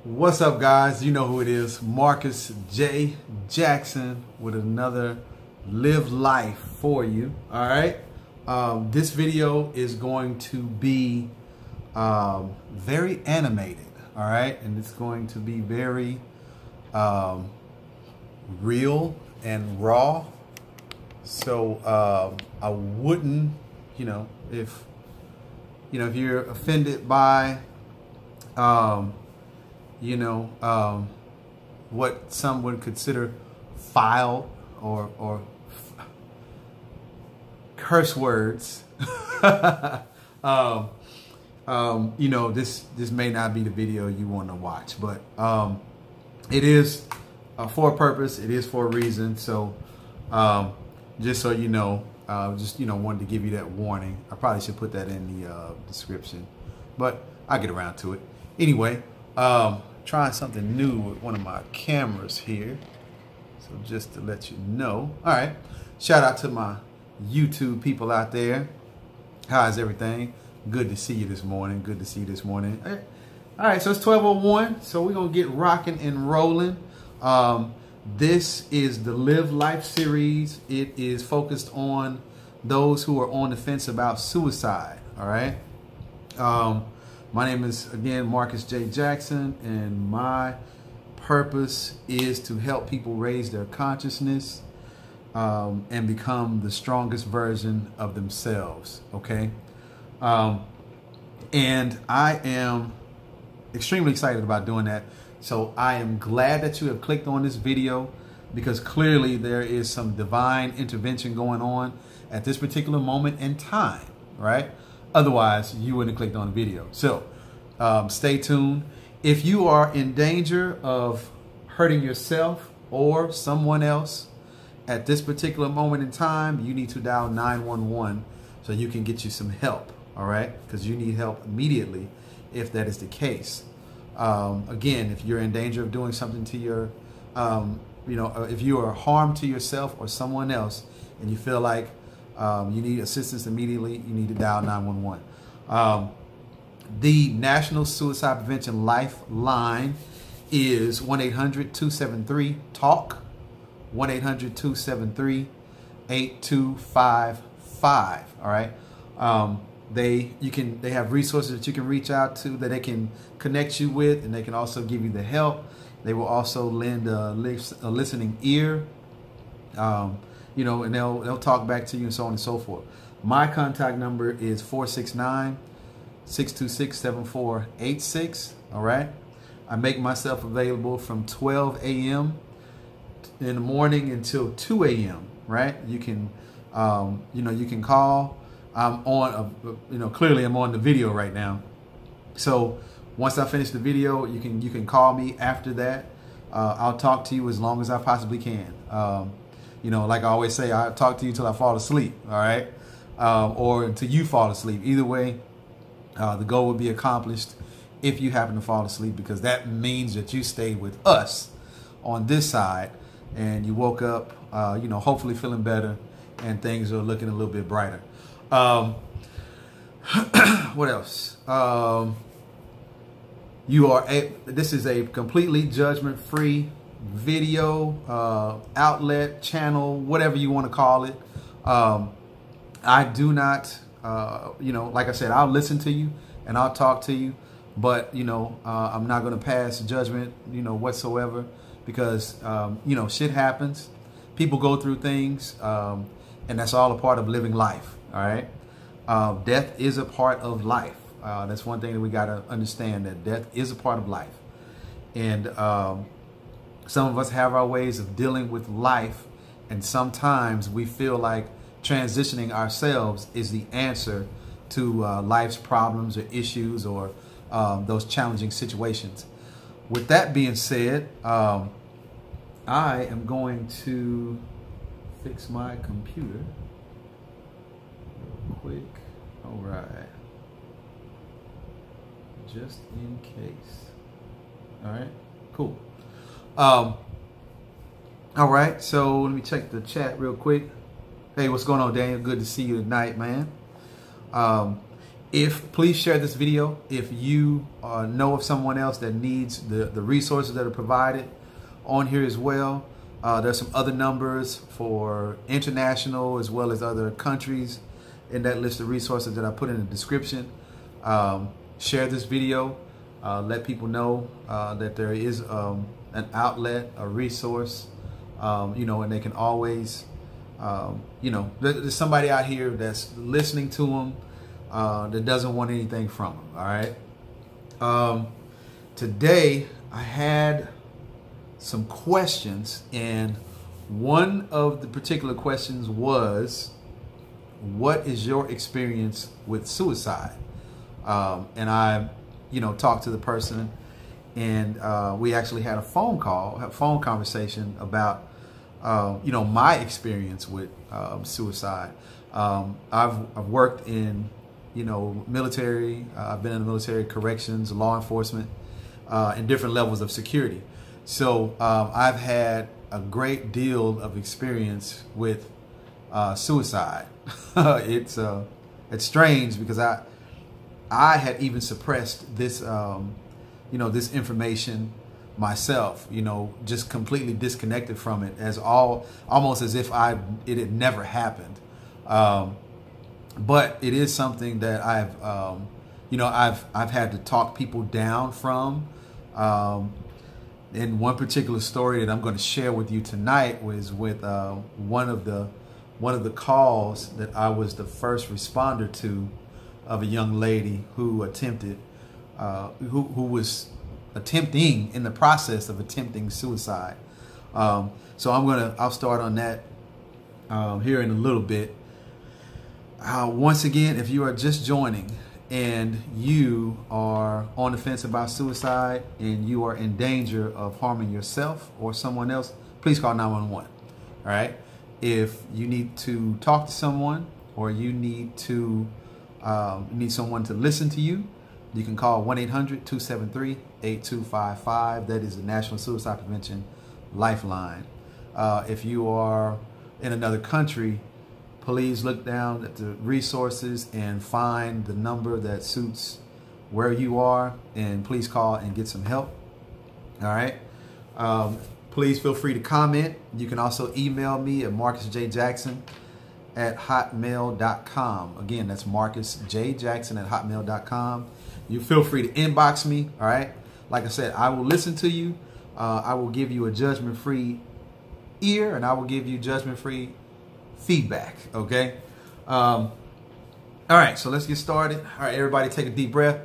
What's up, guys? You know who it is. Marcus J. Jackson with another Live Life for you. All right. This video is going to be very animated. All right. And it's going to be very real and raw. So I wouldn't, if you're offended by what some would consider foul or curse words, this may not be the video you want to watch, but it is for a purpose. It is for a reason. So just so you know, wanted to give you that warning. I probably should put that in the description, but I'll get around to it. Anyway, trying something new with one of my cameras here. So just to let you know. All right. Shout out to my YouTube people out there. How's everything? Good to see you this morning. Good to see you this morning. All right. So it's 12:01. So we're going to get rocking and rolling. This is the Live Life series. It is focused on those who are on the fence about suicide. All right. My name is, again, Marcus J. Jackson, and my purpose is to help people raise their consciousness and become the strongest version of themselves, okay? And I am extremely excited about doing that. So I am glad that you have clicked on this video, because clearly there is some divine intervention going on at this particular moment in time, right? Otherwise, you wouldn't have clicked on the video. So stay tuned. If you are in danger of hurting yourself or someone else at this particular moment in time, you need to dial 911 so you can get you some help. All right, because you need help immediately if that is the case. Again, if you're in danger of doing something to your, if you are harm to yourself or someone else, and you feel like you need assistance immediately, you need to dial 911. The National Suicide Prevention Lifeline is 1-800-273-TALK, 1-800-273-8255. All right. They have resources that you can reach out to, that they can connect you with, and they can also give you the help. They will also lend a listening ear. And they'll talk back to you and so on and so forth. My contact number is 469-626-7486. All right. I make myself available from 12 a.m. in the morning until 2 a.m. Right. You can, you can call. I'm on, clearly I'm on the video right now. So once I finish the video, you can call me after that. I'll talk to you as long as I possibly can. Like I always say, I'll talk to you till I fall asleep, all right? Or until you fall asleep. Either way, the goal will be accomplished if you happen to fall asleep, because that means that you stayed with us on this side and you woke up, hopefully feeling better, and things are looking a little bit brighter. What else? This is a completely judgment-free video outlet, channel, whatever you want to call it. I do not, like I said, I'll listen to you and I'll talk to you, but I'm not going to pass judgment, whatsoever, because shit happens. People go through things, and that's all a part of living life. All right. Death is a part of life. That's one thing that we got to understand, that death is a part of life. And some of us have our ways of dealing with life. And sometimes we feel like transitioning ourselves is the answer to life's problems or issues or those challenging situations. With that being said, I am going to fix my computer quick. All right, just in case. All right, cool. All right, so let me check the chat real quick. Hey, what's going on, Daniel? Good to see you tonight, man. Please share this video. If you know of someone else that needs the resources that are provided on here as well, there's some other numbers for international as well as other countries in that list of resources that I put in the description. Share this video. Let people know that there is an outlet, a resource, and they can always, there's somebody out here that's listening to them that doesn't want anything from them. All right. Today I had some questions, and one of the particular questions was, what is your experience with suicide? And I, talked to the person, and we actually had a phone conversation about, my experience with suicide. I've worked in, military. I've been in the military, corrections, law enforcement, and different levels of security. So I've had a great deal of experience with suicide. It's strange because I had even suppressed this, this information myself, just completely disconnected from it, almost as if it had never happened. But it is something that I've had to talk people down from. And one particular story that I'm going to share with you tonight was with one of the calls that I was the first responder to, of a young lady who attempted, who was attempting, in the process of attempting suicide. So I'll start on that here in a little bit. Once again, if you are just joining and you are on the fence about suicide and you are in danger of harming yourself or someone else, please call 911. All right. If you need to talk to someone, or you need someone to listen to you, you can call 1-800-273-8255. That is the National Suicide Prevention Lifeline. If you are in another country, please look down at the resources and find the number that suits where you are, and please call and get some help. All right. Please feel free to comment. You can also email me at marcusjjackson@hotmail.com. Again, that's marcusjjackson@hotmail.com. You feel free to inbox me. All right. Like I said, I will listen to you. I will give you a judgment-free ear, and I will give you judgment-free feedback. Okay. All right. So let's get started. All right, everybody, take a deep breath.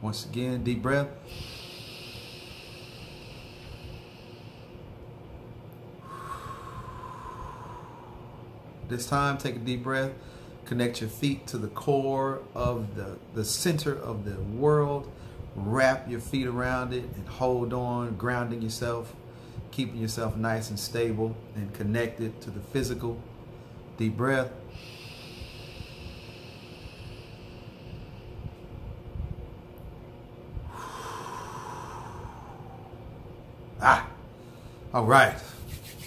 Once again, deep breath. This time, take a deep breath. Connect your feet to the core of the center of the world. Wrap your feet around it and hold on, grounding yourself, keeping yourself nice and stable and connected to the physical. Deep breath. All right.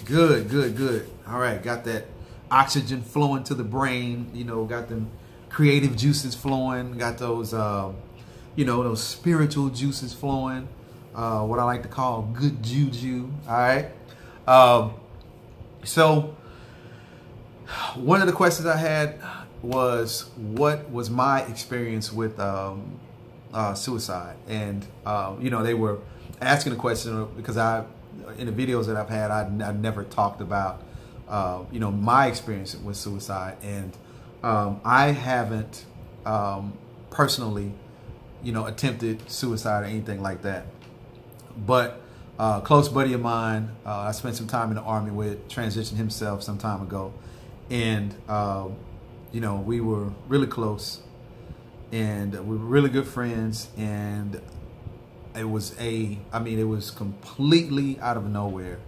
Good, good, good. All right. Got that oxygen flowing to the brain, got them creative juices flowing, got those, those spiritual juices flowing, what I like to call good juju. All right. So one of the questions I had was, what was my experience with suicide? And, they were asking a question because in the videos that I've had, I've never talked about, my experience with suicide. And I haven't personally, attempted suicide or anything like that. But a close buddy of mine, I spent some time in the Army with, transitioned himself some time ago. And, we were really close, and we were really good friends. And it was it was completely out of nowhere.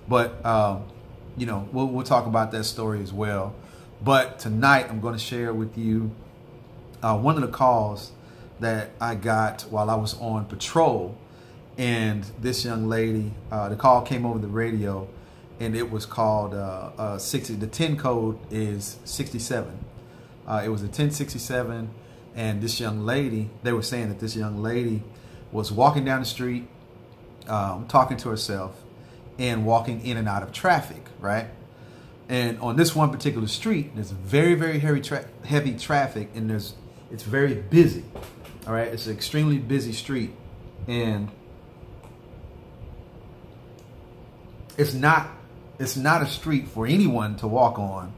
But, we'll talk about that story as well. But tonight I'm going to share with you one of the calls that I got while I was on patrol. And this young lady, the call came over the radio, and it was called 60. The 10 code is 67. It was a 1067, and this young lady, they were saying that this young lady was walking down the street, talking to herself, and walking in and out of traffic, right? And on this one particular street, there's very, very heavy traffic, and it's very busy. All right, it's an extremely busy street, and it's not a street for anyone to walk on,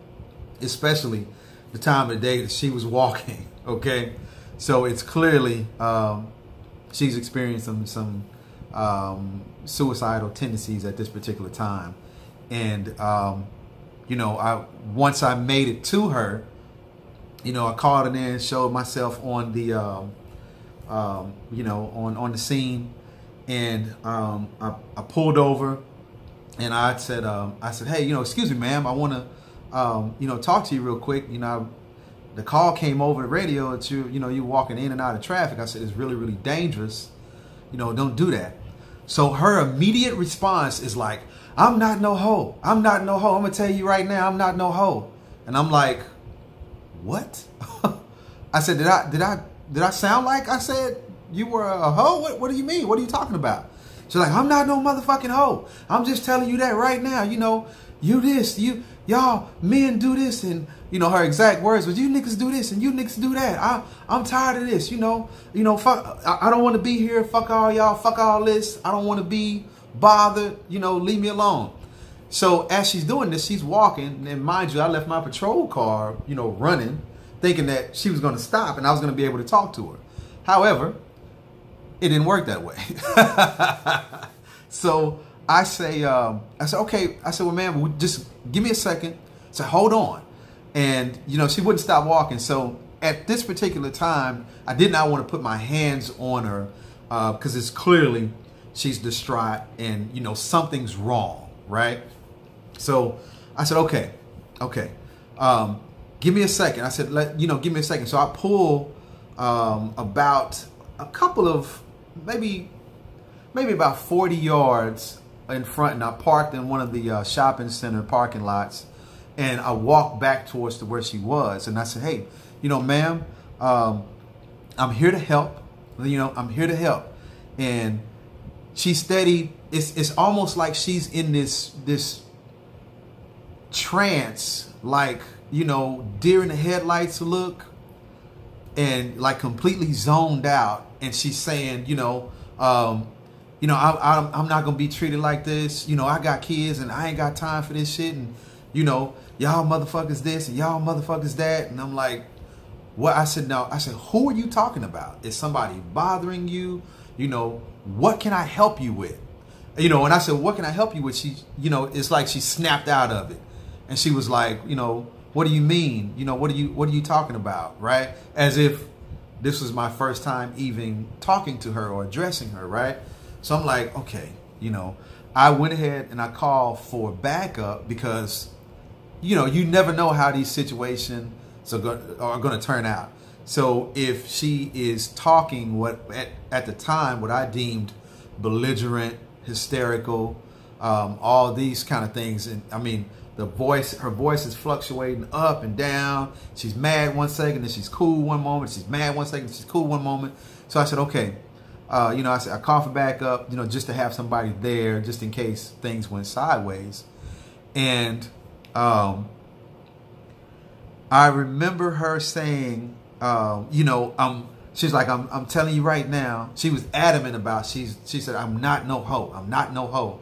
especially the time of the day that she was walking. Okay, so it's clearly she's experiencing some suicidal tendencies at this particular time, and you know, once I made it to her, you know, I called her in, showed myself on the you know, on the scene, and I pulled over, and I said, hey, you know, excuse me, ma'am, I want to you know, talk to you real quick. You know, the call came over the radio that you know, you're walking in and out of traffic. I said, it's really, really dangerous. You know, don't do that. So her immediate response is like, I'm not no hoe. I'm not no hoe. I'm gonna tell you right now, I'm not no hoe. And I'm like, what? I said, did I sound like I said you were a hoe? What do you mean? What are you talking about? She's like, I'm not no motherfucking hoe. I'm just telling you that right now. You know, you this, y'all men do this, and you know, her exact words was, you niggas do this and you niggas do that. I'm tired of this. You know, fuck, I don't want to be here. Fuck all y'all. Fuck all this. I don't want to be bothered. You know, leave me alone. So as she's doing this, she's walking, and mind you, I left my patrol car, you know, running, thinking that she was going to stop and I was going to be able to talk to her. However, it didn't work that way. So I said, okay. I said, well, ma'am, just give me a second. I said, hold on. And, you know, she wouldn't stop walking. So at this particular time, I did not want to put my hands on her because it's clearly she's distraught and, you know, something's wrong, right? So I said, okay. Give me a second. I said, give me a second. So I pull about a couple of, maybe about 40 yards in front, and I parked in one of the shopping center parking lots, and I walked back towards to where she was, and I said, hey, you know, ma'am, I'm here to help. You know, I'm here to help. And she's steady. It's almost like she's in this trance, like, you know, deer in the headlights look, and like completely zoned out. And she's saying, I'm not gonna be treated like this. You know, I got kids and I ain't got time for this shit. And, you know, y'all motherfuckers this and y'all motherfuckers that. And I'm like, what? I said, no. I said, who are you talking about? Is somebody bothering you? You know, what can I help you with? You know, and I said, what can I help you with? She, you know, it's like she snapped out of it. And she was like, you know, what do you mean? You know, what are you talking about? Right? As if this was my first time even talking to her or addressing her, right? So I'm like, okay, you know, I went ahead and I called for backup because, you know, you never know how these situations are going to turn out. So if she is talking at the time what I deemed belligerent, hysterical, all these kind of things, and I mean, her voice is fluctuating up and down. She's mad one second, then she's cool one moment. She's mad one second, she's cool one moment. So I said, okay, you know, I called for backup, you know, just to have somebody there, just in case things went sideways. And I remember her saying, you know, she's like, I'm telling you right now. She was adamant about. She said, I'm not no hoe. I'm not no hoe.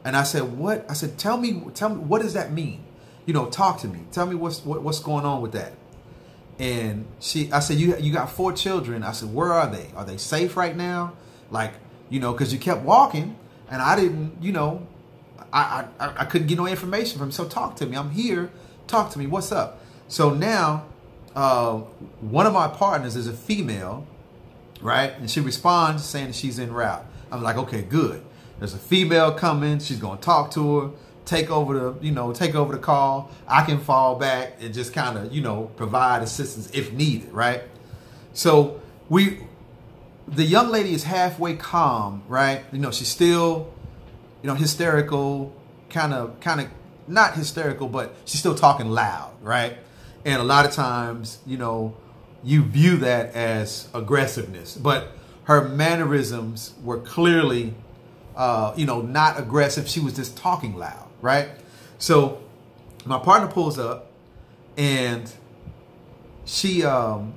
And I said, what? I said, tell me, what does that mean? You know, talk to me. Tell me what's going on with that. And I said, you got 4 children. I said, where are they? Are they safe right now? Like, you know, because you kept walking, and I didn't, you know, I couldn't get no information from him. So talk to me. I'm here. Talk to me. What's up? So now, one of my partners is a female, right? And she responds saying that she's en route. I'm like, okay, good. There's a female coming. She's going to talk to her, take over the call. I can fall back and just kind of, you know, provide assistance if needed, right? So the young lady is halfway calm, right? You know, she's still, you know, hysterical, kind of not hysterical, but she's still talking loud, right? And a lot of times, you know, you view that as aggressiveness, but her mannerisms were clearly, you know, not aggressive. She was just talking loud, right? So my partner pulls up, and she, and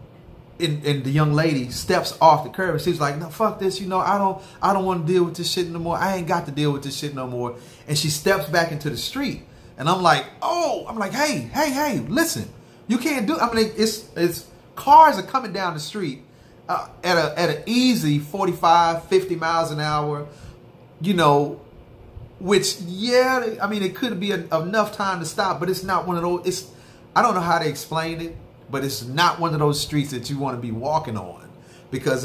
the young lady steps off the curb, and she's like, no, fuck this. You know, I don't want to deal with this shit no more. I ain't got to deal with this shit no more. And she steps back into the street, and I'm like, oh, I'm like, hey, listen, you can't do, I mean, it's cars are coming down the street at an easy 45, 50 miles an hour, you know, which, yeah, I mean, it could be enough time to stop, but it's not one of those, I don't know how to explain it, but it's not one of those streets that you want to be walking on, because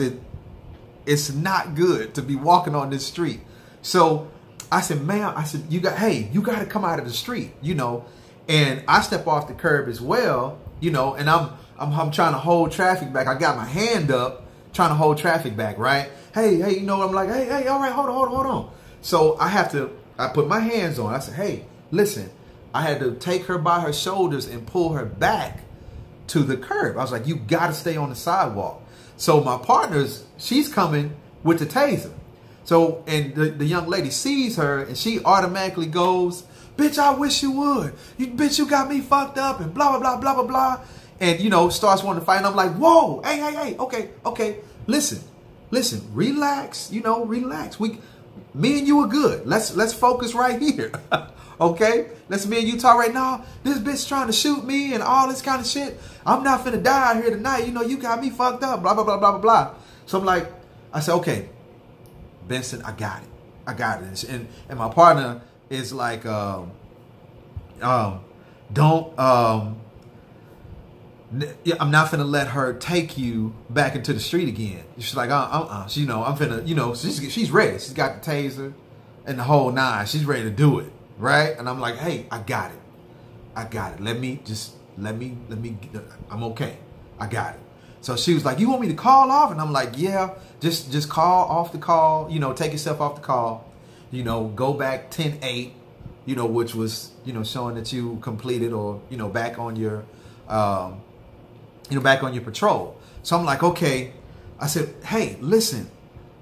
it's not good to be walking on this street. So I said, ma'am, I said, you got to come out of the street, you know, and I step off the curb as well, you know, and I'm trying to hold traffic back. I got my hand up trying to hold traffic back, right? Hey, you know, I'm like, hey, all right, hold on. So I put my hands on. I said, hey, listen, I had to take her by her shoulders and pull her back to the curb. I was like, you got to stay on the sidewalk. So my partner's, she's coming with the taser. So, and the young lady sees her, and she automatically goes, bitch, I wish you would. Bitch, you got me fucked up, and blah, blah, blah, blah, blah, blah. And, you know, starts wanting to fight. And I'm like, whoa, hey, okay. Listen, relax, you know, relax. Me and you are good. Let's focus right here. Okay? Me and you talk right now. This bitch trying to shoot me and all this kind of shit. I'm not finna die out here tonight. You know, you got me fucked up, blah, blah, blah, blah, blah, blah. So I'm like, I said, okay, Benson, I got it. And my partner is like, I'm not finna let her take you back into the street again. She's like, she, you know, I'm finna, you know, she's ready. She's got the taser and the whole nine. She's ready to do it, right? And I'm like, hey, I got it. Let me, I'm okay. I got it. So she was like, you want me to call off? And I'm like, yeah, just call off the call, you know, take yourself off the call, you know, go back 10-8, you know, which was, you know, showing that you completed, or, you know, back on your, back on your patrol. So I'm like, okay. I said, hey, listen,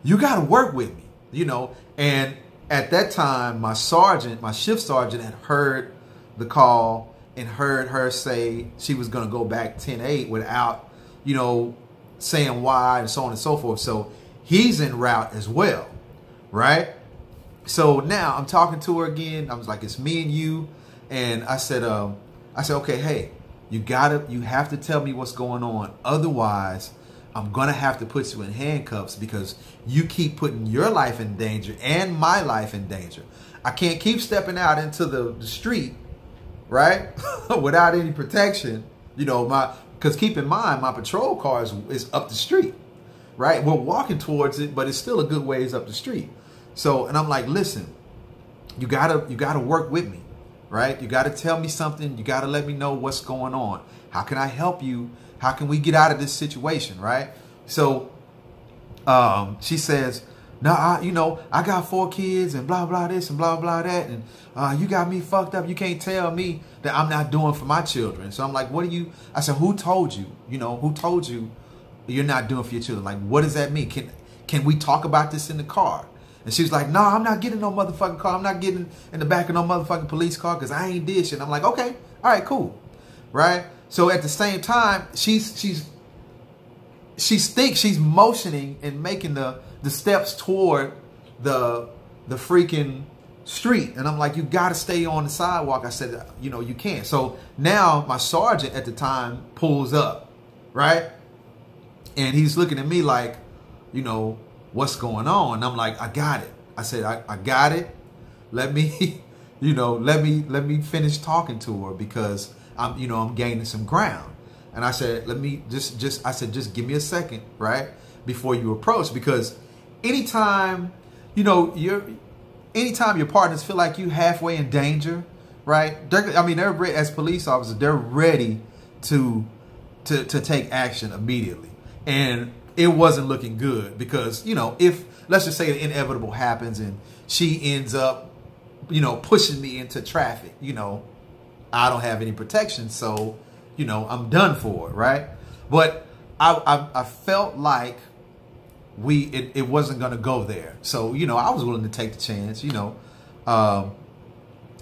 you got to work with me, you know. And at that time, my shift sergeant had heard the call and heard her say she was going to go back 10-8 without, you know, saying why and so on and so forth. So he's en route as well, right? So now I'm talking to her again. I was like, it's me and you. And I said, okay, hey, you have to tell me what's going on. Otherwise, I'm going to have to put you in handcuffs, because you keep putting your life in danger and my life in danger. I can't keep stepping out into the street, right? Without any protection, you know, because keep in mind, my patrol car is up the street, right? We're walking towards it, but it's still a good ways up the street. So, and I'm like, listen, you gotta work with me, right? You gotta tell me something. You gotta let me know what's going on. How can I help you? How can we get out of this situation, right? So, she says, no, you know, I got 4 kids and blah, blah, this and blah, blah, that. And you got me fucked up. You can't tell me that I'm not doing for my children. So I'm like, I said, who told you? You know, who told you you're not doing for your children? Like, what does that mean? Can we talk about this in the car? And she was like, no, I'm not getting no motherfucking car. I'm not getting in the back of no motherfucking police car, because I ain't did shit. And I'm like, okay, all right, cool. Right? So at the same time, she's motioning and making the steps toward the freaking street. And I'm like, you got to stay on the sidewalk. I said, you know, you can't. So now my sergeant at the time pulls up, right? And he's looking at me like, you know, what's going on? And I'm like, I got it. I said, I got it. Let me, you know, let me finish talking to her, because I'm gaining some ground. And I said, just give me a second, right? Before you approach, because anytime your partners feel like you halfway in danger, right? They're as police officers, they're ready to take action immediately. And it wasn't looking good, because, you know, if, let's just say the inevitable happens and she ends up, pushing me into traffic. I don't have any protection, so, I'm done for it, right? But I felt like it wasn't going to go there. So, I was willing to take the chance,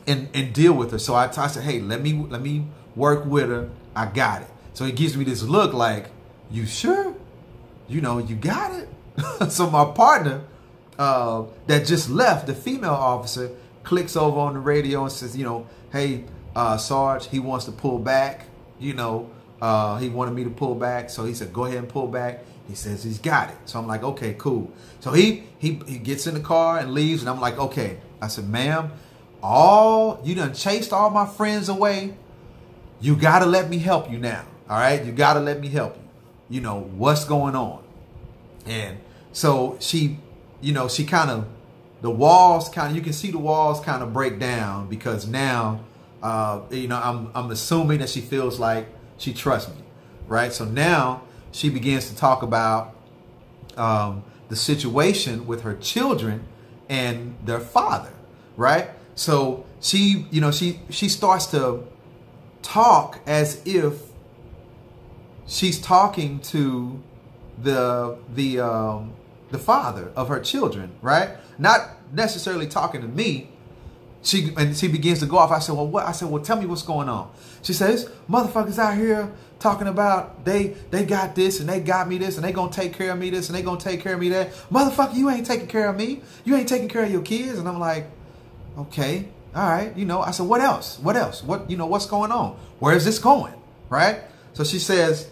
and deal with her. So I said, hey, let me work with her. I got it. So he gives me this look like, you sure? You got it? So my partner that just left, the female officer, clicks over on the radio and says, hey, Sarge, he wants to pull back. He wanted me to pull back. So he said, go ahead and pull back. He says he's got it. So I'm like, okay, cool. So he gets in the car and leaves. And I'm like, okay. I said, ma'am, you done chased all my friends away. You got to let me help you now. All right. You got to let me help you. What's going on? And so she kind of, you can see the walls kind of break down because now, I'm assuming that she feels like she trusts me. Right. So now she begins to talk about the situation with her children and their father. Right. So she starts to talk as if she's talking to the father of her children, right? Not necessarily talking to me. She begins to go off. I said, well, what? I said, well, tell me what's going on. She says, motherfuckers out here talking about they got this and they got me this and they gonna take care of me this and they gonna take care of me that. Motherfucker, you ain't taking care of me. You ain't taking care of your kids. And I'm like, okay, all right. I said, what else? What else? What's going on? Where is this going? Right? So she says,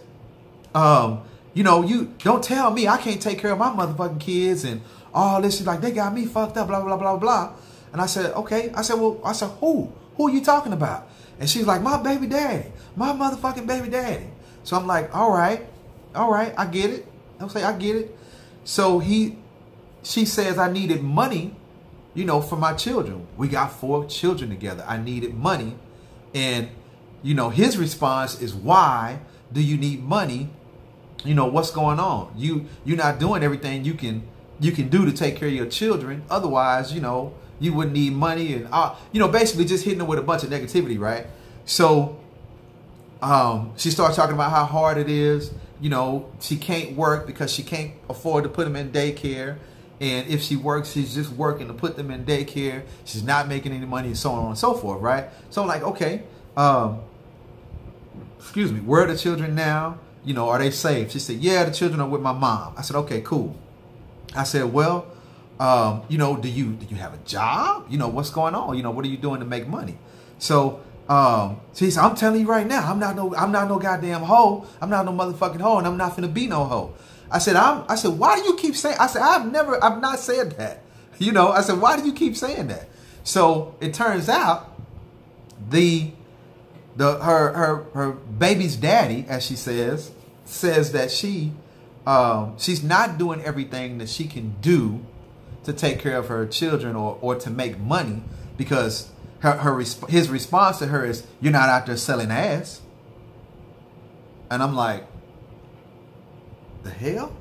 you don't tell me I can't take care of my motherfucking kids and all this. She's like, they got me fucked up, blah, blah, blah, blah. And I said, okay. I said, who? Who are you talking about? And she's like, my baby daddy, my motherfucking baby daddy. So I'm like, all right, I get it. I'll say, I get it. So she says I needed money, for my children. We got 4 children together. I needed money. And, his response is, why do you need money? What's going on? You're not doing everything you can do to take care of your children. Otherwise, you wouldn't need money. And, basically just hitting them with a bunch of negativity, right? So she starts talking about how hard it is. She can't work because she can't afford to put them in daycare. And if she works, she's just working to put them in daycare. She's not making any money and so on and so forth, right? So I'm like, okay, excuse me, where are the children now? Are they safe? She said, yeah, the children are with my mom. I said, okay, cool. I said, well, do you have a job? What's going on? What are you doing to make money? So she said, I'm telling you right now, I'm not no goddamn hoe. I'm not no motherfucking hoe, and I'm not finna be no hoe. I said, why do you keep saying? I said, I've not said that. I said, why do you keep saying that? So it turns out her baby's daddy, as she says that she's not doing everything that she can do to take care of her children or to make money, because his response to her is, you're not out there selling ass. And I'm like, the hell?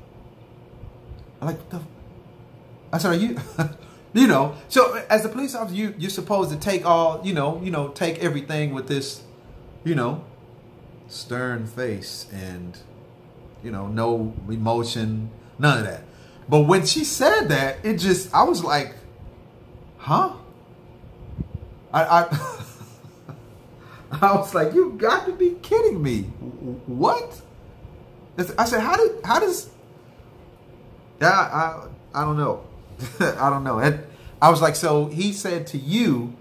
I'm like, I said, are you, so as a police officer, you're supposed to take all, take everything with this, stern face and, no emotion, none of that. But when she said that, I was like, huh? I was like, you got to be kidding me. What? I said, how does, I don't know. I don't know. And I was like, so he said to you,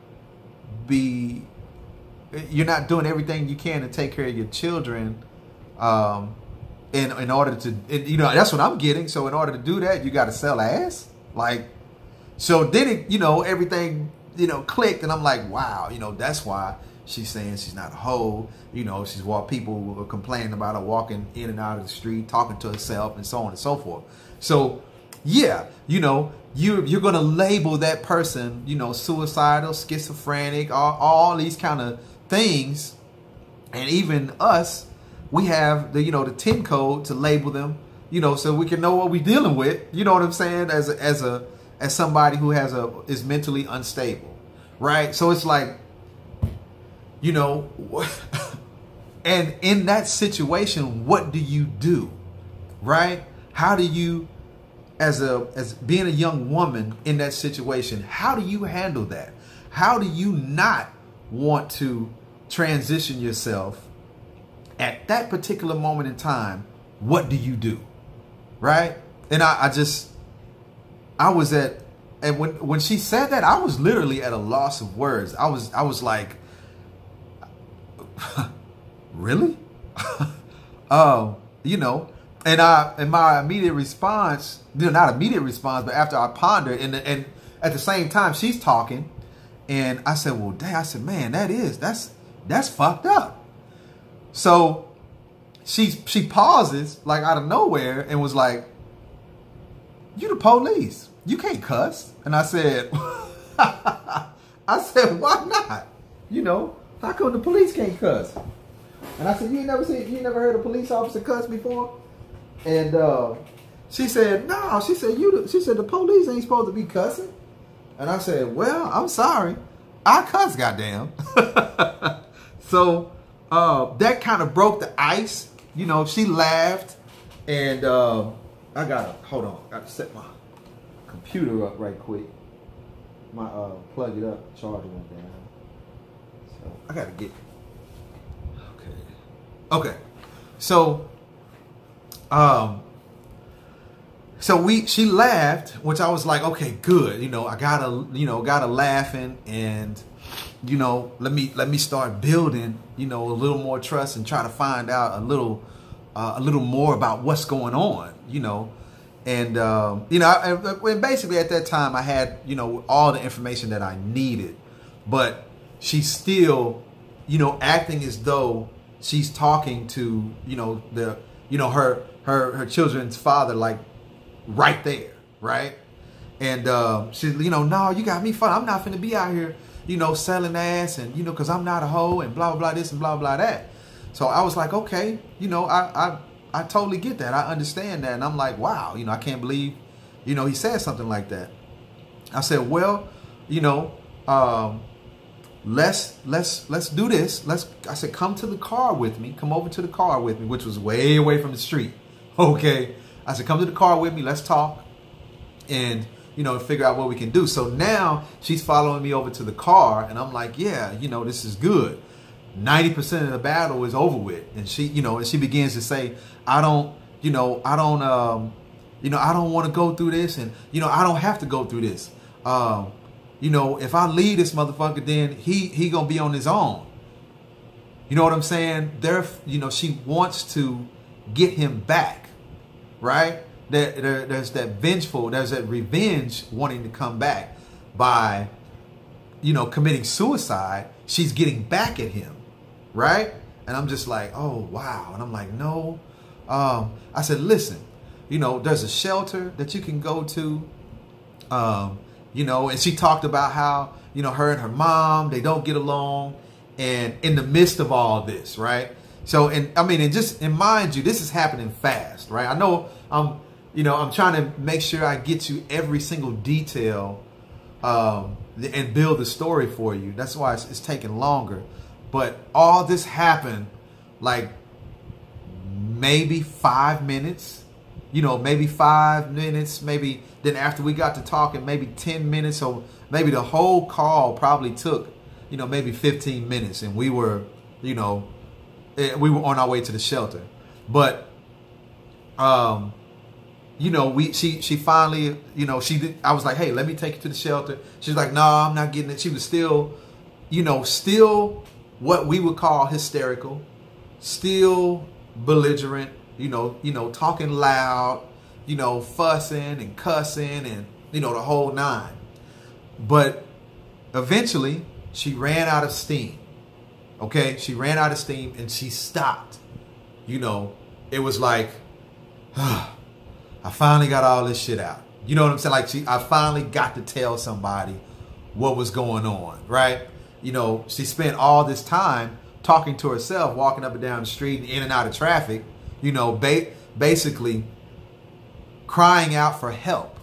you're not doing everything you can to take care of your children, in order to, that's what I'm getting. So in order to do that, you got to sell ass. Like, so then it, everything, clicked, and I'm like, wow, that's why she's saying she's not a hoe. She's what people were complaining about her walking in and out of the street, talking to herself, and so on and so forth. So yeah, you're going to label that person, suicidal, schizophrenic, all these kind of things. And even us, we have the 10 code to label them, so we can know what we're dealing with. You know what I'm saying? As somebody who is mentally unstable, right? So it's like, you know, and in that situation, what do you do, right? How do you, as being a young woman in that situation, how do you handle that? How do you not want to transition yourself at that particular moment in time? What do you do, right? And I was at, and when she said that, I was literally at a loss of words. I was like, really? You know, and my immediate response, not immediate response, but after I pondered, and at the same time she's talking, and I said, well, dang, I said, man, that's fucked up. So she pauses like out of nowhere and was like, you the police, you can't cuss. And I said, why not? You know, how come the police can't cuss? And I said, you ain't never heard a police officer cuss before? And she said, no. She said, the police ain't supposed to be cussing. And I said, well, I'm sorry, I cuss, goddamn. So that kind of broke the ice. You know, she laughed, and I gotta set my computer up right quick. My plug it up, charger went down. So I gotta get. Okay. So she laughed, which I was like, okay, good. You know, I got her laughing, and you know, let me start building, you know, a little more trust and try to find out a little more about what's going on, you know. And you know, and basically at that time I had, you know, all the information that I needed, but she's still, you know, acting as though she's talking to, you know, her children's father, like right there, right? And she's, you know, no, you got me fun. I'm not finna be out here, you know, selling ass, and you know, cause I'm not a hoe, and blah blah this and blah blah that. So I was like, okay, you know, I totally get that. I understand that, and I'm like, wow, you know, I can't believe, you know, he said something like that. I said, well, you know, let's do this. I said, come to the car with me. Come over to the car with me, which was way away from the street. Okay. I said, come to the car with me. Let's talk and, you know, figure out what we can do. So now she's following me over to the car, and I'm like, yeah, you know, this is good. 90% of the battle is over with. And she, you know, and she begins to say, I don't want to go through this, and, you know, I don't have to go through this. You know, if I leave this motherfucker, then he gonna be on his own. You know what I'm saying? You know, she wants to get him back, right? There's that revenge wanting to come back by, you know, committing suicide. She's getting back at him, right? And I'm just like, oh, wow. And I'm like, no. I said, listen, you know, there's a shelter that you can go to. You know, and she talked about how, you know, her and her mom, they don't get along, and in the midst of all this, right? So, and I mean, and mind you, this is happening fast, right? I know I'm trying to make sure I get you every single detail, and build the story for you. That's why it's taking longer. But all this happened like maybe 5 minutes, you know, maybe 5 minutes, maybe then after we got to talking, maybe 10 minutes. So maybe the whole call probably took, you know, maybe 15 minutes. And we were, you know, we were on our way to the shelter. But, you know, she finally, you know, I was like, hey, let me take you to the shelter. She's like, no, I'm not getting it. She was still, you know, still what we would call hysterical, still belligerent, you know, talking loud, you know, fussing and cussing and, you know, the whole nine. But eventually she ran out of steam. Okay. She ran out of steam and she stopped. You know, it was like, I finally got all this shit out. You know what I'm saying? Like I finally got to tell somebody what was going on. Right. You know, she spent all this time talking to herself, walking up and down the street and in and out of traffic, you know, basically crying out for help,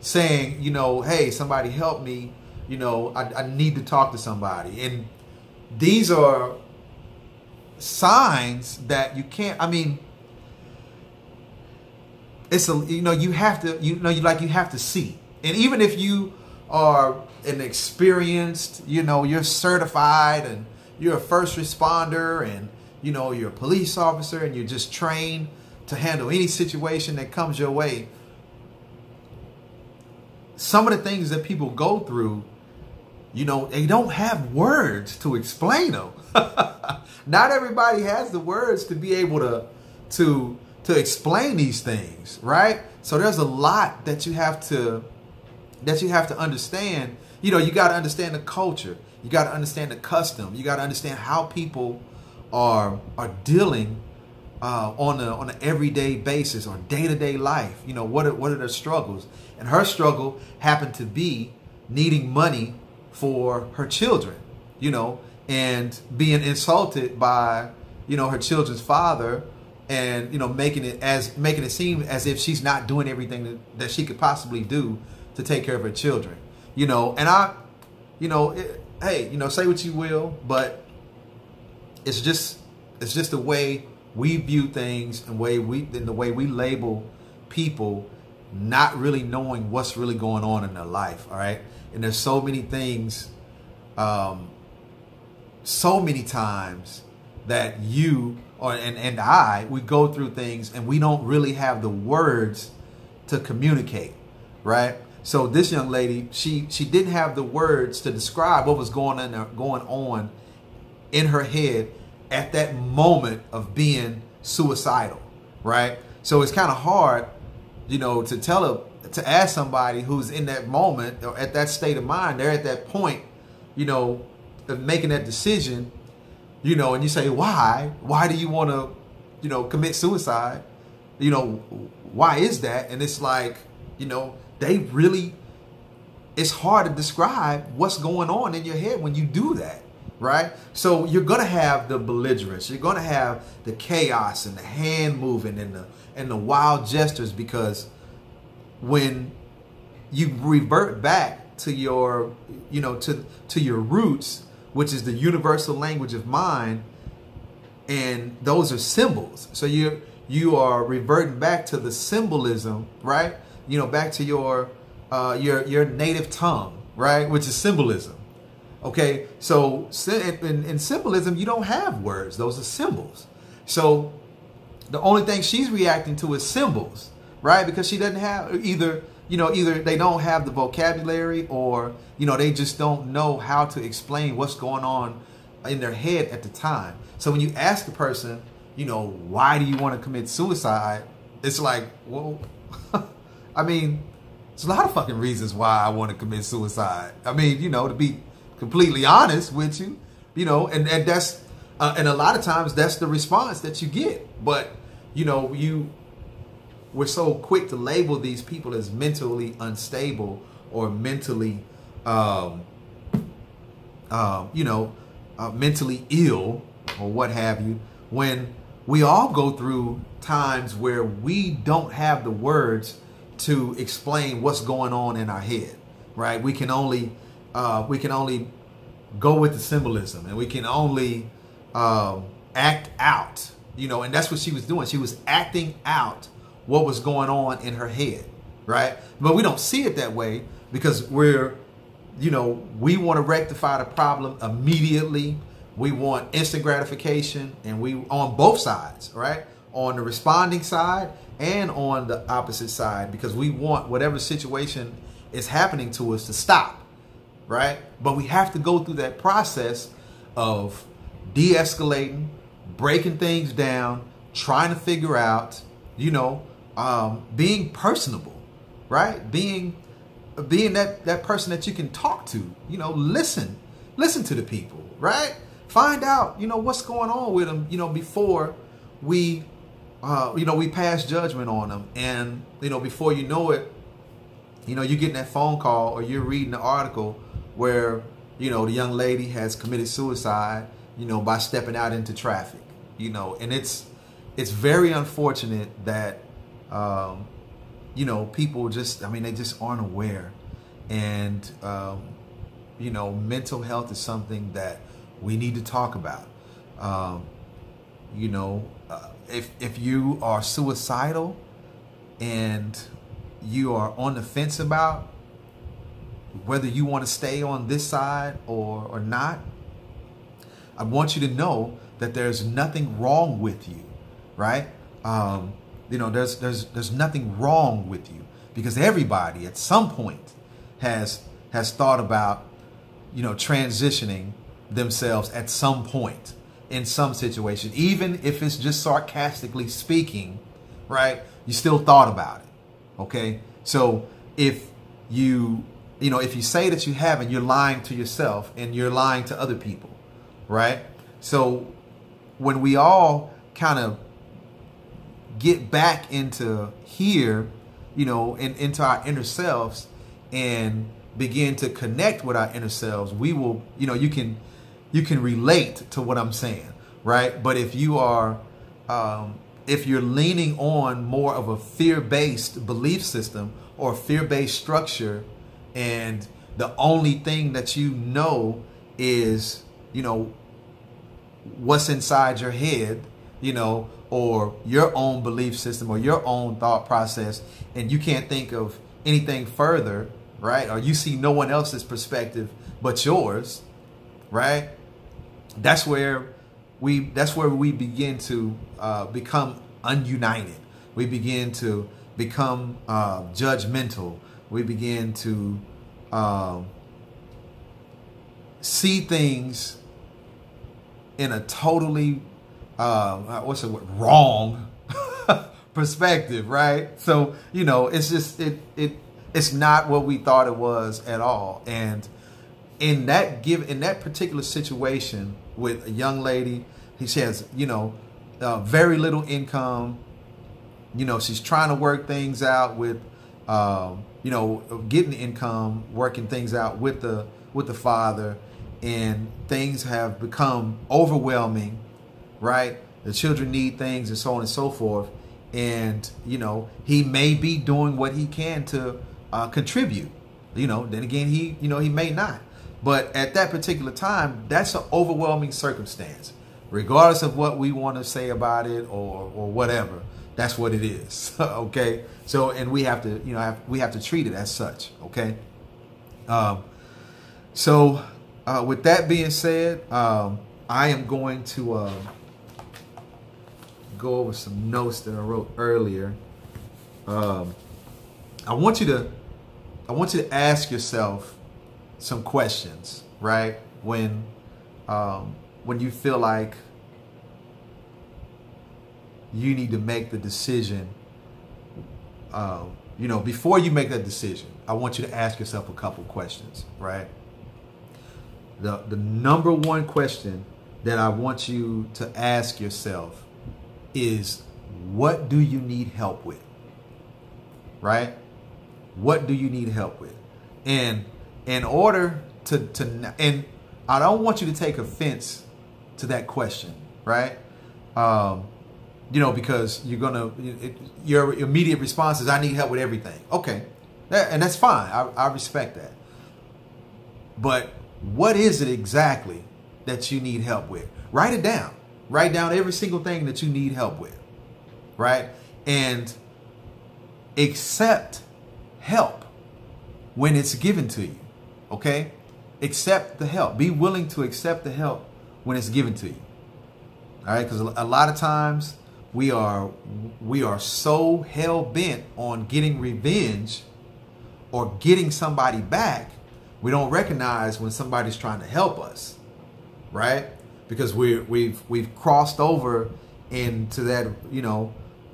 saying, you know, hey, somebody help me. you know, I need to talk to somebody. And these are signs that you can't, I mean, it's a, you know, you have to, you have to see. And even if you are an experienced, you know, you're certified and you're a first responder and, you know, you're a police officer and you're just trained to handle any situation that comes your way. Some of the things that people go through, you know, they don't have words to explain them. Not everybody has the words to be able to explain these things, right? So there's a lot that you have to understand. You know, you got to understand the culture. You got to understand the custom. You got to understand how people are dealing on an everyday basis or day-to-day life. You know, what are their struggles? And her struggle happened to be needing money for her children, you know, and being insulted by, you know, her children's father, and, you know, making it seem as if she's not doing everything that she could possibly do to take care of her children, you know. And hey, you know, say what you will, but it's just the way we view things and the way we label people, not really knowing what's really going on in their life. All right. And there's so many things, so many times that you and I, we go through things and we don't really have the words to communicate. Right. So this young lady, she didn't have the words to describe what was going on in her head at that moment of being suicidal. Right. So it's kind of hard, you know, to ask somebody who's in that moment or at that state of mind, they're at that point, you know, of making that decision, you know, and you say, why do you want to, you know, commit suicide? You know, why is that? And it's like, you know, it's hard to describe what's going on in your head when you do that. Right. So you're going to have the belligerence. You're going to have the chaos and the hand moving and the wild gestures, because when you revert back to your, you know, to your roots, which is the universal language of mind, and those are symbols. So you are reverting back to the symbolism, right? You know, back to your native tongue, right? Which is symbolism. Okay, so in symbolism, you don't have words. Those are symbols. So the only thing she's reacting to is symbols, right? Because she doesn't have either they don't have the vocabulary, or, you know, they just don't know how to explain what's going on in their head at the time. So when you ask a person, you know, why do you want to commit suicide? It's like, well, I mean, there's a lot of fucking reasons why I want to commit suicide. I mean, you know, to be completely honest with you, you know, and that's and a lot of times that's the response that you get. But, you know, we're so quick to label these people as mentally unstable or mentally, mentally ill or what have you, when we all go through times where we don't have the words to explain what's going on in our head, right? We can only go with the symbolism, and we can only act out, you know, and that's what she was doing. She was acting out what was going on in her head, right? But we don't see it that way, because we want to rectify the problem immediately. We want instant gratification, and we on both sides, right? On the responding side and on the opposite side, because we want whatever situation is happening to us to stop, right? But we have to go through that process of de-escalating, breaking things down, trying to figure out, you know, being personable, right? Being that person that you can talk to, you know, listen to the people, right? Find out, you know, what's going on with them, you know, before we pass judgment on them. And, you know, before you know it, you know, you're getting that phone call or you're reading an article where, you know, the young lady has committed suicide, you know, by stepping out into traffic, you know. And it's very unfortunate that, you know, people just, I mean, they just aren't aware. And mental health is something that we need to talk about. If you are suicidal and you are on the fence about whether you want to stay on this side or not, I want you to know that there's nothing wrong with you, right? There's nothing wrong with you, because everybody at some point has thought about, transitioning themselves at some point in some situation, even if it's just sarcastically speaking, right? You still thought about it. Okay. So if you say that you haven't, you're lying to yourself and you're lying to other people, right? So when we all kind of get back into here, and into our inner selves and begin to connect with our inner selves, we will, you can relate to what I'm saying, right? But if you are, if you're leaning on more of a fear-based belief system or fear-based structure, and the only thing that is, what's inside your head, or your own belief system or your own thought process, and you can't think of anything further, right? Or you see no one else's perspective but yours, right? That's where we begin to become ununited. We begin to become judgmental. We begin to see things in a totally wrong perspective, right? So, it's just it's not what we thought it was at all. And in that particular situation with a young lady, she has, very little income. She's trying to work things out with, getting income, working things out with the father, and things have become overwhelming, right? The children need things and so on and so forth. And, he may be doing what he can to contribute, then again, he may not. But at that particular time, that's an overwhelming circumstance, regardless of what we want to say about it or whatever. That's what it is. Okay. So, and we have to, we have to treat it as such. Okay. With that being said, I am going to go over some notes that I wrote earlier. I want you to ask yourself some questions, right? When you feel like you need to make the decision, before you make that decision, I want you to ask yourself a couple questions, right? The number one question that I want you to ask yourself is, what do you need help with? Right? What do you need help with? And in order and I don't want you to take offense to that question, right? Because your immediate response is, I need help with everything. Okay. And that's fine. I respect that. But what is it exactly that you need help with? Write it down. Write down every single thing that you need help with, right? And accept help when it's given to you, okay? Accept the help. Be willing to accept the help when it's given to you, all right? Because a lot of times we are so hell-bent on getting revenge or getting somebody back, we don't recognize when somebody's trying to help us, right? Because we've crossed over into that,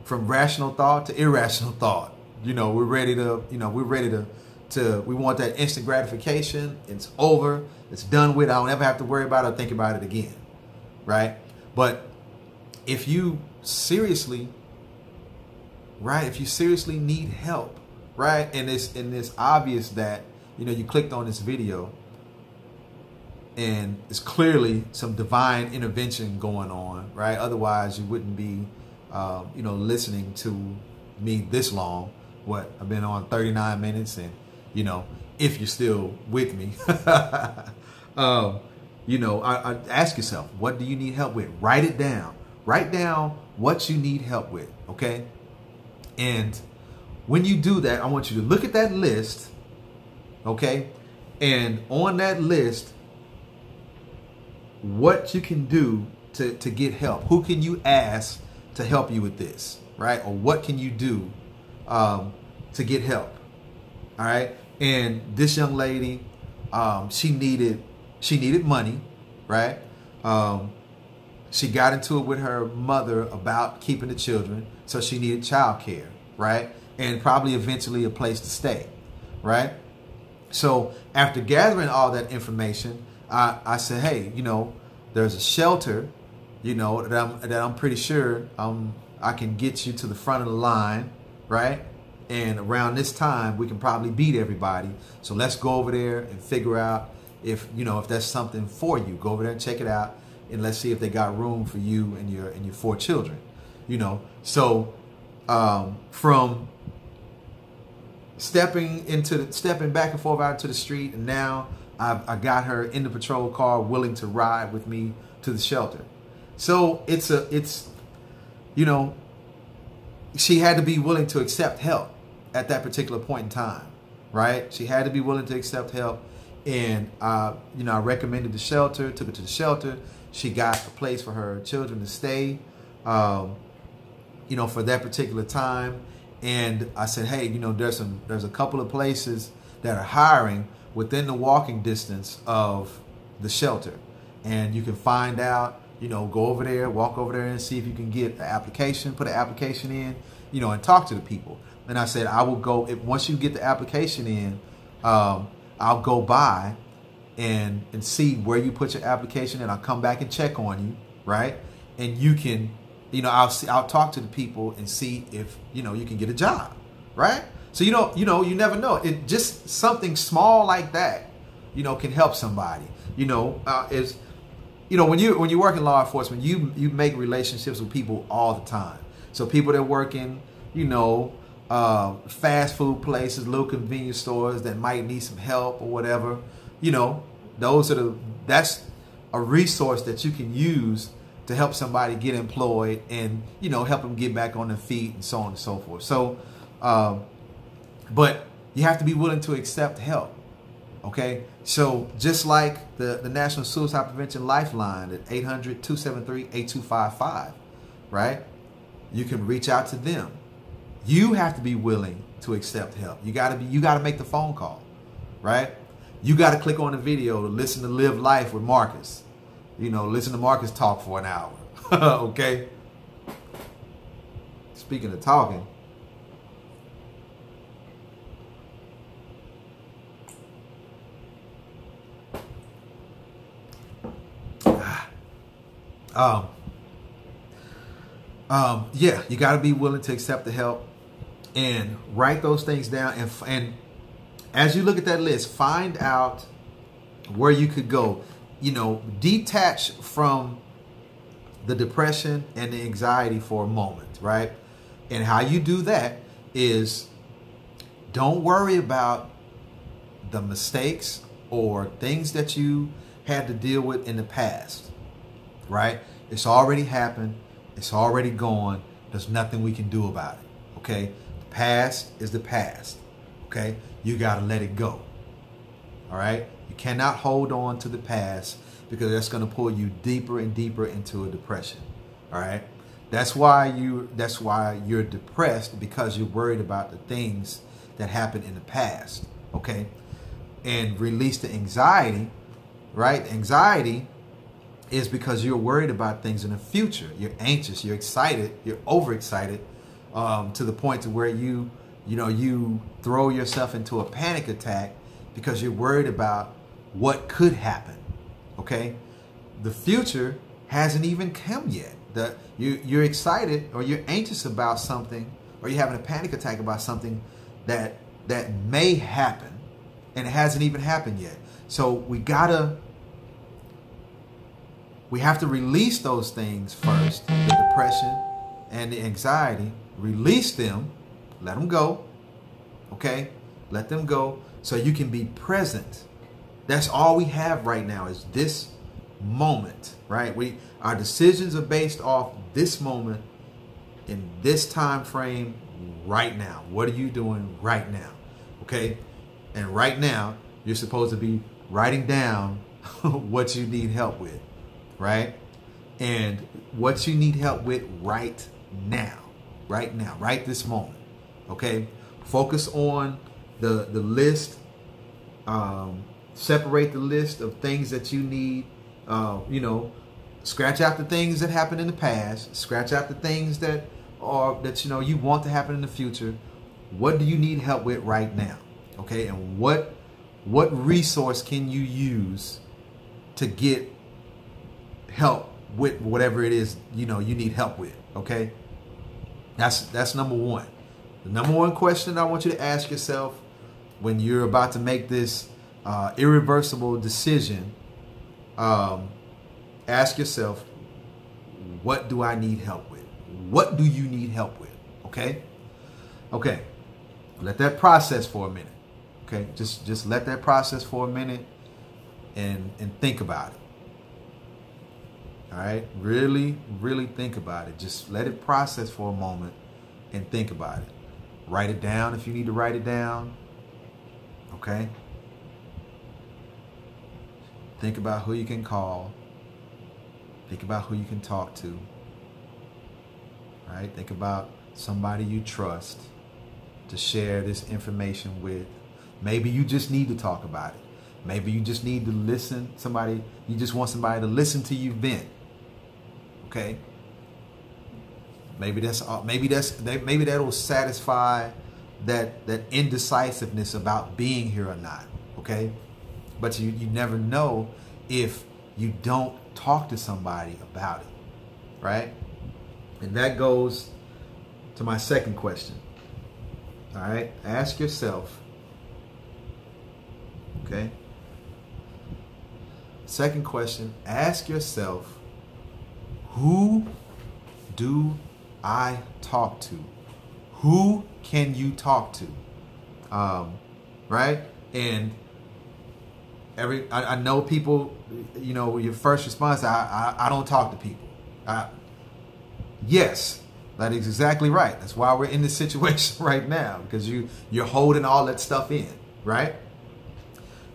from rational thought to irrational thought. We're ready to, we want that instant gratification. It's over. It's done with. I don't ever have to worry about it or think about it again, right? But if you seriously, right, if you seriously need help, right, and it's obvious that, you clicked on this video and it's clearly some divine intervention going on, right? Otherwise, you wouldn't be, listening to me this long. What, I've been on 39 minutes, and if you're still with me. You know, I ask yourself, what do you need help with? Write it down. Write down what you need help with, okay? And when you do that, I want you to look at that list, okay? And on that list, what you can do to get help. Who can you ask to help you with this, right? Or what can you do to get help, all right? And this young lady, she needed money, right? She got into it with her mother about keeping the children, so she needed childcare, right? And probably eventually a place to stay, right? So after gathering all that information, I said, hey, you know, there's a shelter, you know, that I'm pretty sure I can get you to the front of the line, right? And around this time, we can probably beat everybody. So let's go over there and figure out if, you know, if that's something for you. Go over there and check it out, and let's see if they got room for you and your 4 children, you know. So from stepping back and forth out into the street, and now I got her in the patrol car, willing to ride with me to the shelter. So it's you know, she had to be willing to accept help at that particular point in time, right? She had to be willing to accept help. And, you know, I recommended the shelter, took her to the shelter. She got a place for her children to stay, you know, for that particular time. And I said, hey, you know, there's a couple of places that are hiring within the walking distance of the shelter. And you can find out, you know, go over there, walk over there and see if you can get an application, put an application in, you know, and talk to the people. And I said, I will go, once you get the application in, I'll go by and see where you put your application, and I'll come back and check on you, right? And you can, you know, I'll talk to the people and see if, you know, you can get a job, right? So you never know. It just something small like that, you know, can help somebody. You know, you know, when you work in law enforcement, you make relationships with people all the time. So people that work in, you know, fast food places, little convenience stores that might need some help or whatever, you know, that's a resource that you can use to help somebody get employed and, you know, help them get back on their feet and so on and so forth. So, but you have to be willing to accept help. Okay. So just like the National Suicide Prevention Lifeline at 800-273-8255, right? You can reach out to them. You have to be willing to accept help. You got to make the phone call, right? You got to click on the video to listen to Live Life with Marcus. You know, listen to Marcus talk for an hour. Okay. Speaking of talking, yeah, you got to be willing to accept the help and write those things down. And as you look at that list, find out where you could go. You know, detach from the depression and the anxiety for a moment, right? And how you do that is don't worry about the mistakes or things that you had to deal with in the past, right? It's already happened. It's already gone. There's nothing we can do about it, okay? The past is the past, okay? You got to let it go, all right? You cannot hold on to the past because that's going to pull you deeper and deeper into a depression, all right? That's why you're depressed, because you're worried about the things that happened in the past, okay? And release the anxiety, right? Anxiety is because you're worried about things in the future. You're anxious, you're excited, you're overexcited to the point to where you throw yourself into a panic attack because you're worried about what could happen, okay? The future hasn't even come yet. You're excited or you're anxious about something, or you're having a panic attack about something that may happen, and it hasn't even happened yet. So we have to release those things first, the depression and the anxiety. Release them, let them go, okay? Let them go so you can be present. That's all we have right now is this moment, right? Our decisions are based off this moment in this time frame right now. What are you doing right now? Okay? And right now, you're supposed to be writing down what you need help with, right? And what you need help with right now, right this moment, okay? Focus on the list, separate the list of things that you need, scratch out the things that happened in the past, scratch out the things that you want to happen in the future. What do you need help with right now? Okay, and what resource can you use to get help with whatever it is you need help with? Okay, that's number one. The number one question I want you to ask yourself when you're about to make this irreversible decision, ask yourself, what do I need help with? What do you need help with? Okay, let that process for a minute. Okay, just let that process for a minute and think about it. All right, really think about it. Just let it process for a moment and think about it. Write it down if you need to write it down. Okay. Think about who you can call. Think about who you can talk to. All right, think about somebody you trust to share this information with. Maybe you just need to talk about it. Maybe you just need to listen. You just want somebody to listen to you vent. Okay. Maybe that'll satisfy that indecisiveness about being here or not. Okay. But you never know if you don't talk to somebody about it. Right. And that goes to my second question. All right. Ask yourself. Okay. Second question, ask yourself, who do I talk to? Who can you talk to? Right? And I know people, your first response, I don't talk to people. Yes, that is exactly right. That's why we're in this situation right now, because you're holding all that stuff in, right?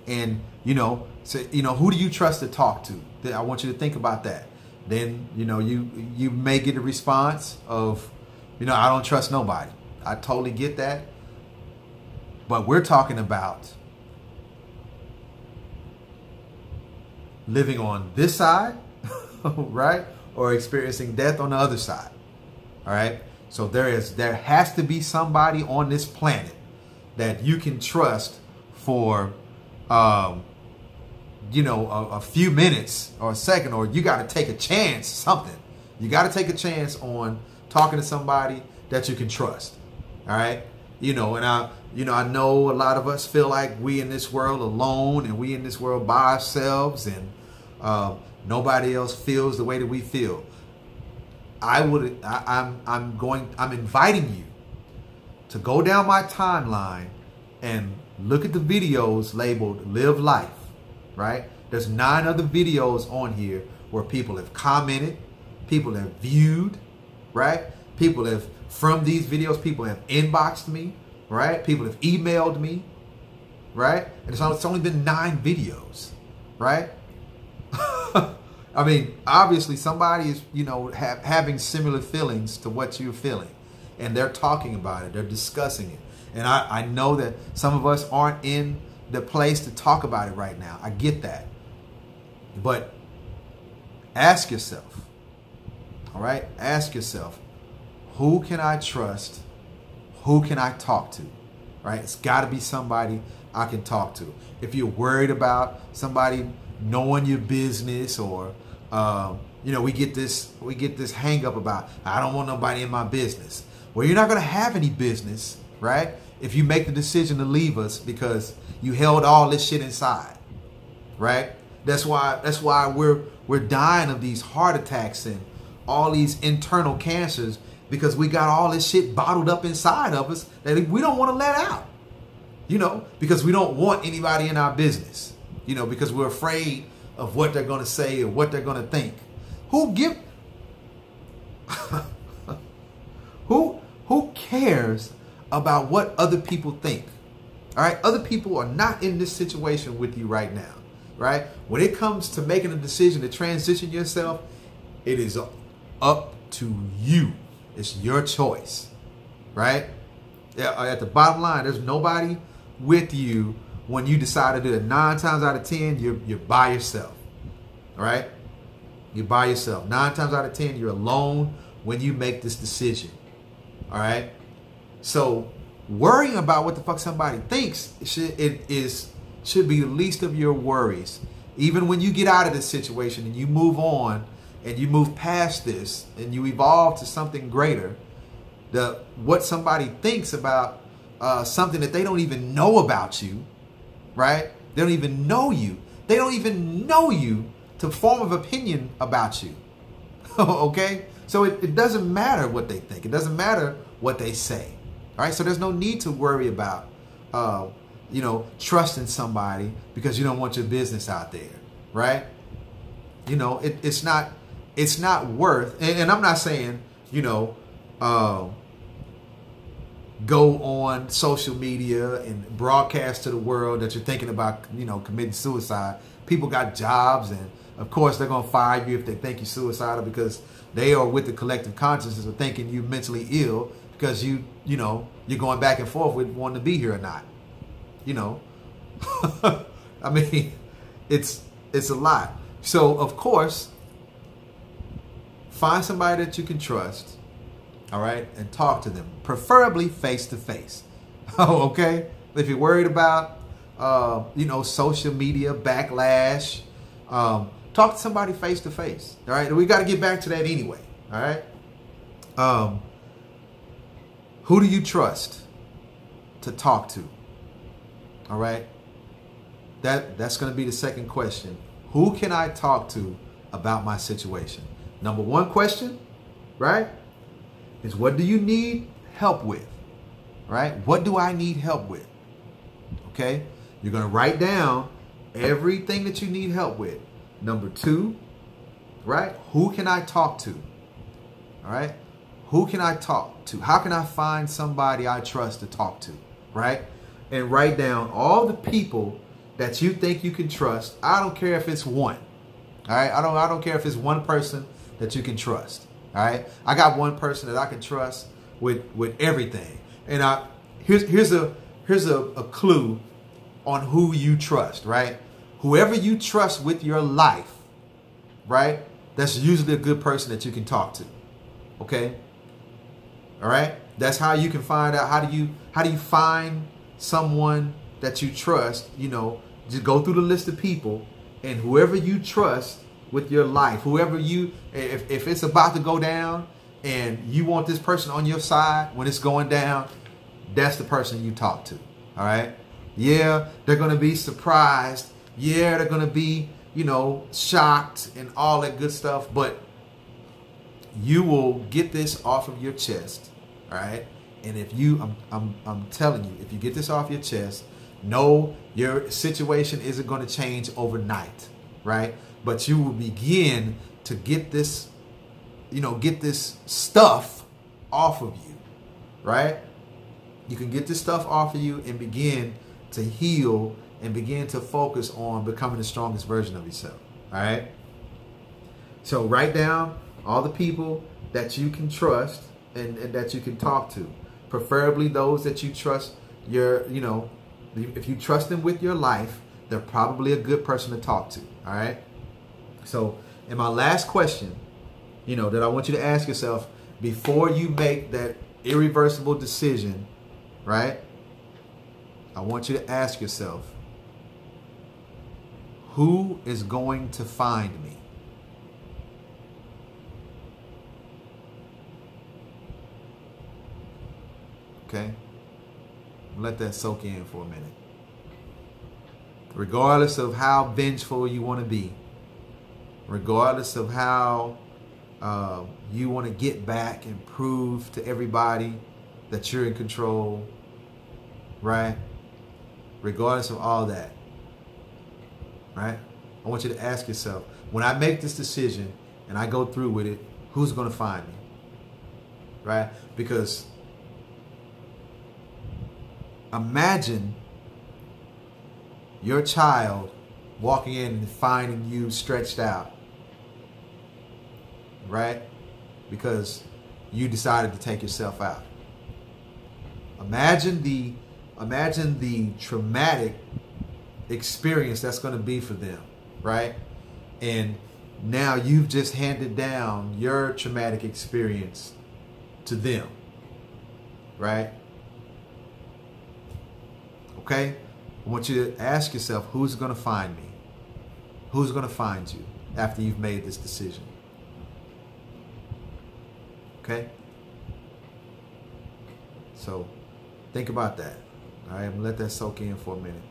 And, who do you trust to talk to? I want you to think about that. Then, you may get a response of, I don't trust nobody. I totally get that. But we're talking about living on this side, right? Or experiencing death on the other side. All right. So there has to be somebody on this planet that you can trust for a few minutes or a second, or you got to take a chance, something. You got to take a chance on talking to somebody that you can trust. All right. And I know a lot of us feel like we in this world alone, and we in this world by ourselves, and nobody else feels the way that we feel. I'm inviting you to go down my timeline and look at the videos labeled Live Life, right? There's 9 other videos on here where people have commented, people have viewed, right? From these videos, people have inboxed me, right? People have emailed me, right? And it's only been 9 videos, right? I mean, obviously somebody is, having similar feelings to what you're feeling, and they're talking about it. They're discussing it. And I know that some of us aren't in the place to talk about it right now. I get that. But ask yourself, all right? Ask yourself, who can I trust? Who can I talk to? Right? It's got to be somebody I can talk to. If you're worried about somebody knowing your business, or we get this hang up about, I don't want nobody in my business. Well, you're not going to have any business, right? If you make the decision to leave us because you held all this shit inside, right? That's why we're dying of these heart attacks and all these internal cancers, because we got all this shit bottled up inside of us that we don't want to let out. you know, because we don't want anybody in our business, you know, because we're afraid of what they're going to say or what they're going to think. Who cares about what other people think? All right. Other people are not in this situation with you right now. Right. When it comes to making a decision to transition yourself, it is up to you. It's your choice. Right. At the bottom line, there's nobody with you when you decide to do it. 9 times out of 10, you're by yourself. All right. You're by yourself. 9 times out of 10, you're alone when you make this decision. All right. So worrying about what the fuck somebody thinks should be the least of your worries. Even when you get out of this situation and you move on and you move past this and you evolve to something greater, what somebody thinks about something that they don't even know about you, right? They don't even know you. They don't even know you to form of opinion about you. Okay? So it doesn't matter what they think. It doesn't matter what they say. All right? So there's no need to worry about, you know, trusting somebody because you don't want your business out there, right? You know, it's not worth, and I'm not saying, you know, go on social media and broadcast to the world that you're thinking about, you know, committing suicide. People got jobs, and of course they're going to fire you if they think you're suicidal because they are with the collective consciousness of thinking you're mentally ill because you know, you're going back and forth with wanting to be here or not. You know, I mean, it's a lot. So of course, find somebody that you can trust. All right. And talk to them, preferably face to face. Oh, okay. If you're worried about, you know, social media backlash, talk to somebody face to face. All right. And we got to get back to that anyway. All right. Who do you trust to talk to? All right. That's going to be the second question. Who can I talk to about my situation? Number one question, right, is what do you need help with? Right? What do I need help with? Okay. You're going to write down everything that you need help with. Number two, right? Who can I talk to? All right. Who can I talk to? How can I find somebody I trust to talk to? Right? And write down all the people that you think you can trust. I don't care if it's one. All right. I don't care if it's one person that you can trust. All right. I got one person that I can trust with everything. And here's a clue on who you trust, right? Whoever you trust with your life, right? That's usually a good person that you can talk to. Okay? All right? That's how you can find out. How do you find someone that you trust? You know, just go through the list of people, and whoever you trust with your life, whoever you, if it's about to go down and you want this person on your side when it's going down, that's the person you talk to. All right? Yeah, they're going to be surprised. Yeah, they're going to be, you know, shocked and all that good stuff, but you will get this off of your chest. All right? And if you, I'm telling you, if you get this off your chest, no, your situation isn't going to change overnight, right? But you will begin to get this, you know, get this stuff off of you, right? You can get this stuff off of you and begin to heal and begin to focus on becoming the strongest version of yourself, all right? So write down all the people that you can trust and that you can talk to, preferably those that you trust you know, if you trust them with your life, they're probably a good person to talk to, all right? So, and my last question, you know, that I want you to ask yourself before you make that irreversible decision, right? I want you to ask yourself, who is going to find me? Okay? Let that soak in for a minute. Regardless of how vengeful you want to be, regardless of how you want to get back and prove to everybody that you're in control, right? regardless of all that, right? I want you to ask yourself, when I make this decision and I go through with it, who's going to find me? Right? Because imagine your child walking in and finding you stretched out, right? Because you decided to take yourself out. Imagine the traumatic experience that's going to be for them, right? And now you've just handed down your traumatic experience to them, right? Okay? I want you to ask yourself, who's going to find me? Who's going to find you after you've made this decision? Okay? So think about that. All right, I'm gonna let that soak in for a minute.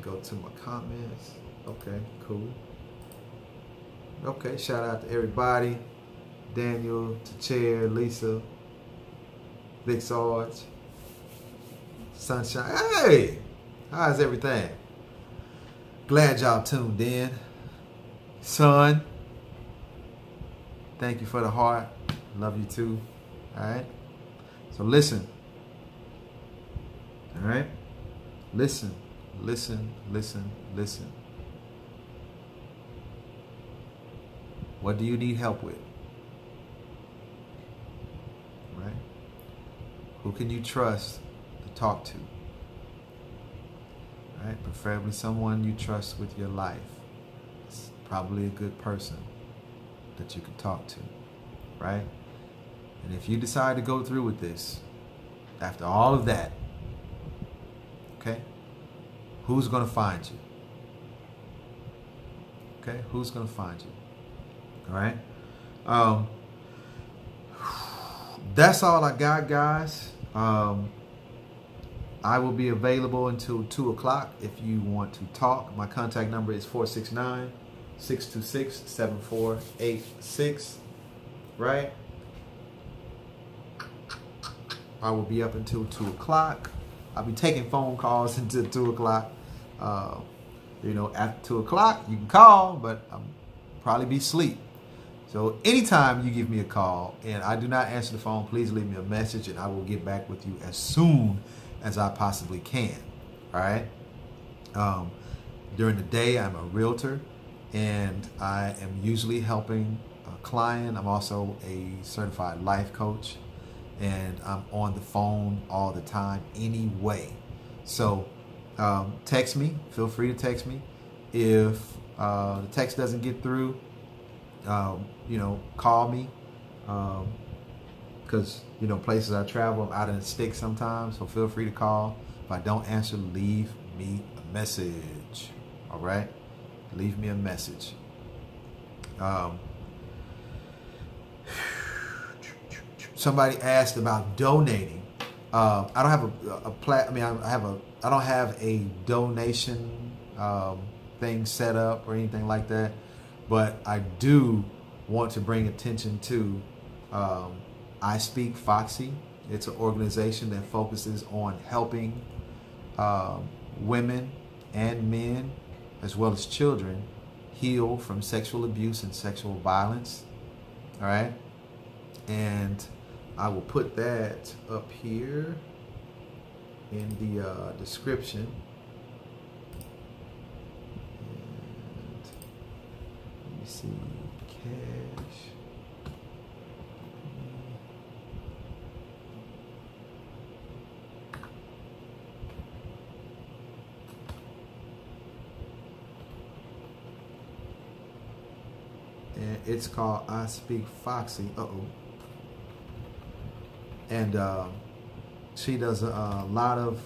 Go to my comments. Okay, cool. Okay, shout out to everybody. Daniel, Chair, Lisa, Big Sarge, Sunshine. Hey, how's everything? Glad y'all tuned in. Son, thank you for the heart. Love you too. All right. So listen. All right. Listen, listen, listen, listen. What do you need help with? Right? Who can you trust to talk to? Right? Preferably someone you trust with your life. It's probably a good person that you can talk to. Right? And if you decide to go through with this, after all of that, okay, who's going to find you? Okay, who's going to find you? All right. That's all I got, guys. I will be available until 2 o'clock if you want to talk. My contact number is 469-626-7486. Right? I will be up until 2 o'clock. I'll be taking phone calls until 2 o'clock. You know, after 2 o'clock, you can call, but I'll probably be asleep. So anytime you give me a call and I do not answer the phone, please leave me a message and I will get back with you as soon as I possibly can. All right. During the day, I'm a realtor and I am usually helping a client. I'm also a certified life coach and I'm on the phone all the time anyway. So text me. Feel free to text me. If the text doesn't get through, you know, call me, because, you know, places I travel, I'm out in the sticks sometimes, so feel free to call. If I don't answer, leave me a message, all right? Leave me a message. Somebody asked about donating. I don't have I don't have a donation thing set up or anything like that. But I do want to bring attention to I Speak Foxy. It's an organization that focuses on helping women and men, as well as children, heal from sexual abuse and sexual violence. All right? And I will put that up here in the description. See, cash. And it's called I Speak Foxy. And she does a lot of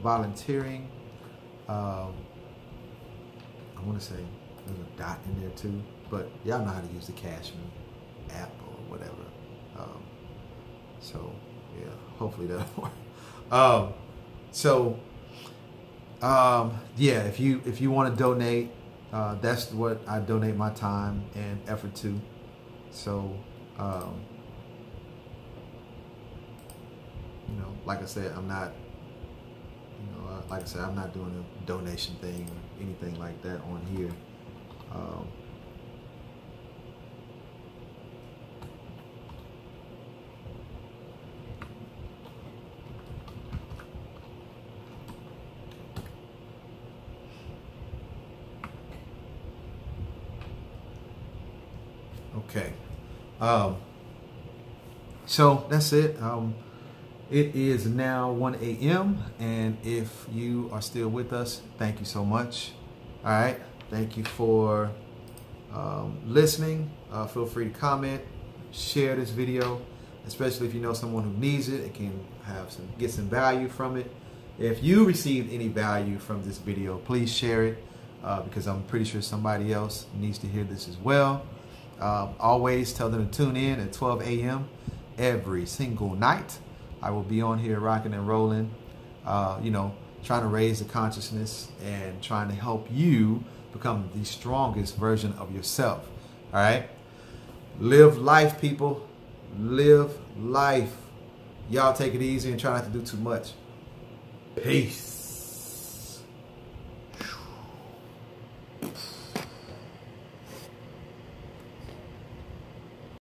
volunteering. I want to say there's a dot in there too. But y'all know how to use the Cash Me app or whatever. So yeah, hopefully that'll work. Yeah, if you want to donate, that's what I donate my time and effort to. So you know, like I said, I'm not, like I said, I'm not doing a donation thing or anything like that on here. Okay. So that's it. It is now 1 a.m. and if you are still with us, thank you so much. All right. Thank you for listening. Feel free to comment, share this video, especially if you know someone who needs it. It can get some value from it. If you received any value from this video, please share it because I'm pretty sure somebody else needs to hear this as well. Always tell them to tune in at 12 a.m. every single night. I will be on here rocking and rolling, trying to raise the consciousness and trying to help you become the strongest version of yourself. All right? Live life, people. Live life. Y'all take it easy and try not to do too much. Peace.